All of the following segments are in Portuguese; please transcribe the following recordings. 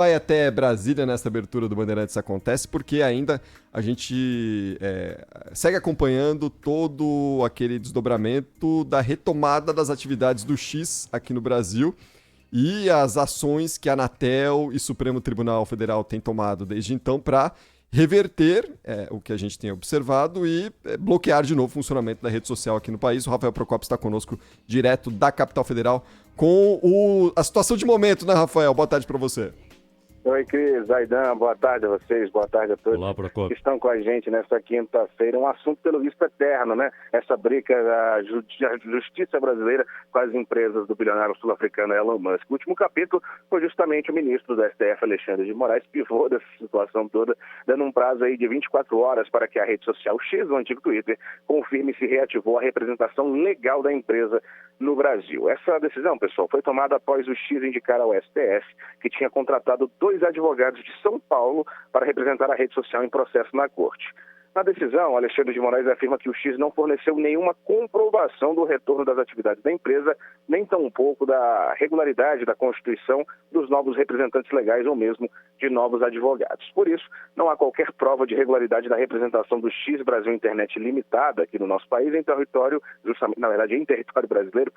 vai até Brasília nessa abertura do Bandeirantes acontece, porque ainda a gente segue acompanhando todo aquele desdobramento da retomada das atividades do X aqui no Brasil e as ações que a Anatel e Supremo Tribunal Federal têm tomado desde então para reverter o que a gente tem observado e bloquear de novo o funcionamento da rede social aqui no país. O Rafael Procopio está conosco direto da capital federal com a situação de momento, né, Rafael? Boa tarde para você. Oi, Cris, Aidan, boa tarde a vocês, boa tarde a todos. Olá, Procopio. Que estão com a gente nesta quinta-feira. Um assunto, pelo visto, eterno, né? Essa briga da justiça brasileira com as empresas do bilionário sul-africano Elon Musk. O último capítulo foi justamente o ministro do STF, Alexandre de Moraes, pivô dessa situação toda, dando um prazo aí de 24 horas para que a rede social X, o antigo Twitter, confirme se reativou a representação legal da empresa no Brasil. Essa decisão, pessoal, foi tomada após o X indicar ao STF que tinha contratado dois advogados de São Paulo para representar a rede social em processo na corte. Na decisão, Alexandre de Moraes afirma que o X não forneceu nenhuma comprovação do retorno das atividades da empresa, nem tampouco da regularidade da constituição dos novos representantes legais ou mesmo de novos advogados. Por isso, não há qualquer prova de regularidade da representação do X Brasil Internet Limitada aqui no nosso país, em território, justamente, na verdade, em território brasileiro,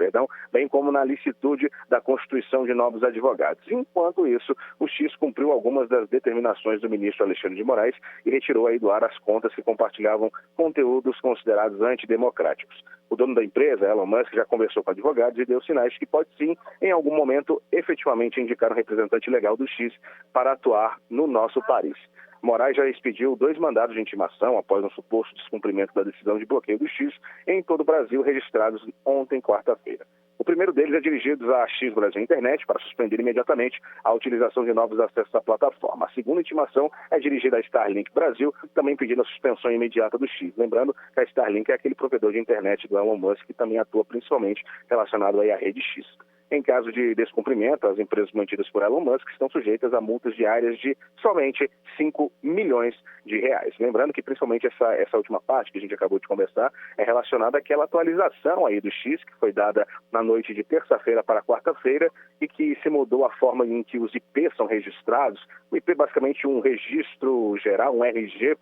bem como na licitude da constituição de novos advogados. Enquanto isso, o X cumpriu algumas das determinações do ministro Alexandre de Moraes e retirou aí do ar as contas que compartilhavam conteúdos considerados antidemocráticos. O dono da empresa, Elon Musk, já conversou com advogados e deu sinais que pode sim, em algum momento, efetivamente indicar um representante legal do X para atuar no nosso país. Moraes já expediu 2 mandados de intimação após um suposto descumprimento da decisão de bloqueio do X em todo o Brasil, registrados ontem, quarta-feira. O primeiro deles é dirigido à X Brasil Internet para suspender imediatamente a utilização de novos acessos à plataforma. A segunda intimação é dirigida à Starlink Brasil, também pedindo a suspensão imediata do X. Lembrando que a Starlink é aquele provedor de internet do Elon Musk que também atua principalmente relacionado aí à rede X. Em caso de descumprimento, as empresas mantidas por Elon Musk estão sujeitas a multas diárias de somente 5 milhões de reais. Lembrando que principalmente essa última parte que a gente acabou de conversar é relacionada àquela atualização aí do X que foi dada na noite de terça-feira para quarta-feira e que se mudou a forma em que os IPs são registrados. O IP é basicamente um registro geral, um RG,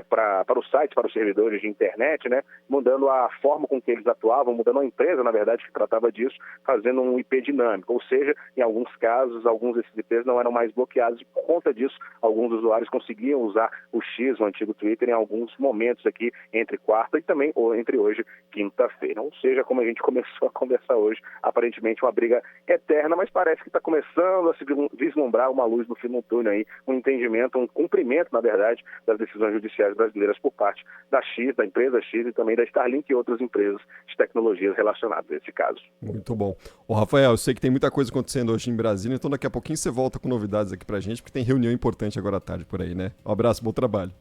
para os sites, para os servidores de internet, né, mudando a forma com que eles atuavam, mudando a empresa, na verdade, que tratava disso, fazendo um IP dinâmico. Ou seja, em alguns casos, alguns desses IPs não eram mais bloqueados e, por conta disso, alguns usuários conseguiam usar o X, o antigo Twitter, em alguns momentos aqui, entre quarta e também entre hoje, quinta-feira. Ou seja, como a gente começou a conversar hoje, aparentemente uma briga eterna, mas parece que está começando a se vislumbrar uma luz no fim do túnel aí, um entendimento, um cumprimento, na verdade, das decisões judiciais brasileiras por parte da X, da empresa X e também da Starlink e outras empresas de tecnologias relacionadas a esse caso. Muito bom. Ô, Rafael, eu sei que tem muita coisa acontecendo hoje em Brasília, então daqui a pouquinho você volta com novidades aqui pra gente, porque tem reunião importante agora à tarde por aí, né? Um abraço, bom trabalho.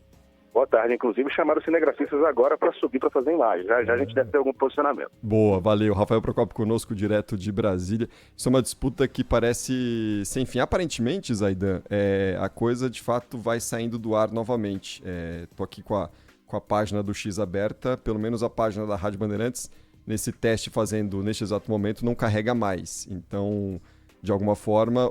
Boa tarde. Inclusive, chamaram os cinegrafistas agora para subir para fazer imagem. Já a gente deve ter algum posicionamento. Boa, valeu. Rafael Procopio conosco, direto de Brasília. Isso é uma disputa que parece sem fim. Aparentemente, Zaidan, a coisa de fato vai saindo do ar novamente. Tô aqui com a página do X aberta, pelo menos a página da Rádio Bandeirantes, nesse teste fazendo neste exato momento, não carrega mais. Então, de alguma forma,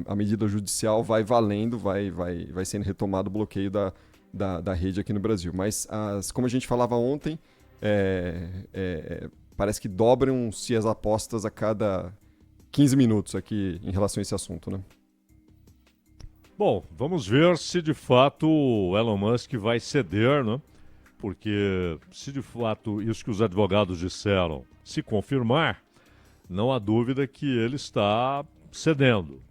a medida judicial vai valendo, vai sendo retomado o bloqueio da rede aqui no Brasil. Mas, como a gente falava ontem, parece que dobram-se as apostas a cada 15 minutos aqui em relação a esse assunto, né? Bom, vamos ver se de fato o Elon Musk vai ceder, né? Porque se de fato isso que os advogados disseram se confirmar, não há dúvida que ele está cedendo.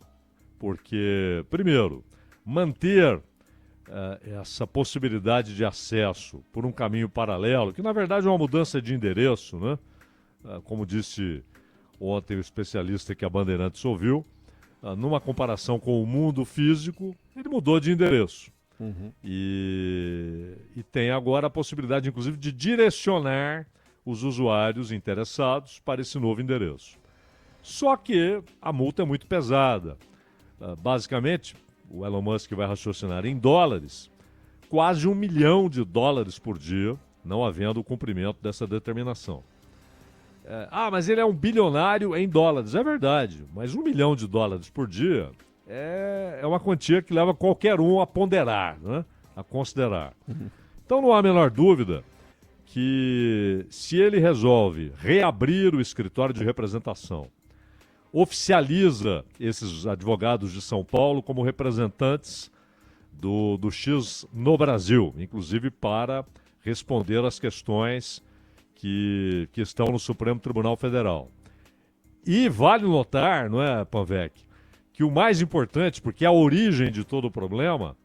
Porque, primeiro, manter essa possibilidade de acesso por um caminho paralelo, que na verdade é uma mudança de endereço, né? Como disse ontem o especialista que a Bandeirantes ouviu, numa comparação com o mundo físico, ele mudou de endereço. Uhum. E tem agora a possibilidade, inclusive, de direcionar os usuários interessados para esse novo endereço. Só que a multa é muito pesada. Basicamente, o Elon Musk vai raciocinar em dólares, quase $1 milhão por dia, não havendo o cumprimento dessa determinação. Mas ele é um bilionário em dólares. É verdade, mas $1 milhão por dia é uma quantia que leva qualquer um a ponderar, né? A considerar. Então não há a menor dúvida que se ele resolve reabrir o escritório de representação, oficializa esses advogados de São Paulo como representantes do X no Brasil, inclusive para responder às questões que estão no Supremo Tribunal Federal. E vale notar, não é, Panvec, que o mais importante, porque a origem de todo o problema,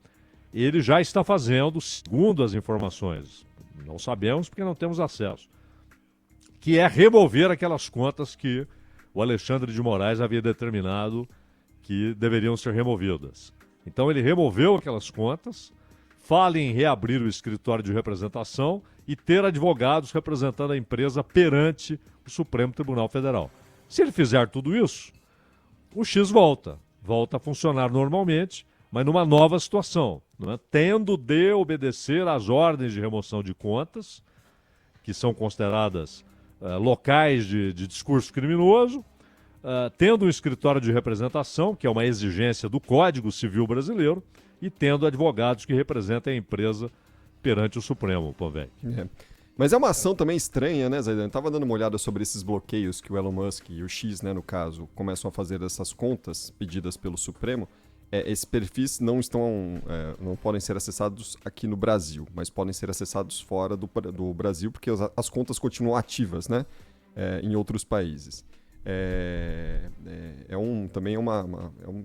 ele já está fazendo, segundo as informações, não sabemos porque não temos acesso, que é remover aquelas contas que o Alexandre de Moraes havia determinado que deveriam ser removidas. Então ele removeu aquelas contas, fala em reabrir o escritório de representação e ter advogados representando a empresa perante o Supremo Tribunal Federal. Se ele fizer tudo isso, o X volta a funcionar normalmente, mas numa nova situação, né? Tendo de obedecer às ordens de remoção de contas, que são consideradas locais de discurso criminoso, tendo um escritório de representação, que é uma exigência do Código Civil Brasileiro, e tendo advogados que representem a empresa perante o Supremo, Panvec. Mas é uma ação também estranha, né, Zaidan? Eu estava dando uma olhada sobre esses bloqueios que o Elon Musk e o X, né, no caso, começam a fazer dessas contas pedidas pelo Supremo. Esses perfis não podem ser acessados aqui no Brasil, mas podem ser acessados fora do Brasil, porque as contas continuam ativas, né, em outros países.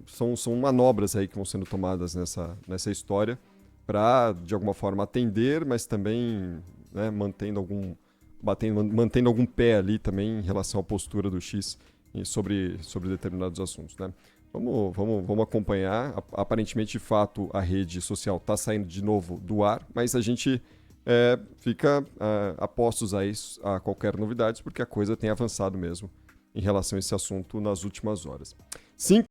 São manobras aí que vão sendo tomadas nessa história para, de alguma forma, atender, mas também, né, mantendo algum pé ali também em relação à postura do X sobre determinados assuntos, né? Vamos acompanhar. Aparentemente, de fato, a rede social está saindo de novo do ar, mas a gente fica a postos a qualquer novidade, porque a coisa tem avançado mesmo em relação a esse assunto nas últimas horas.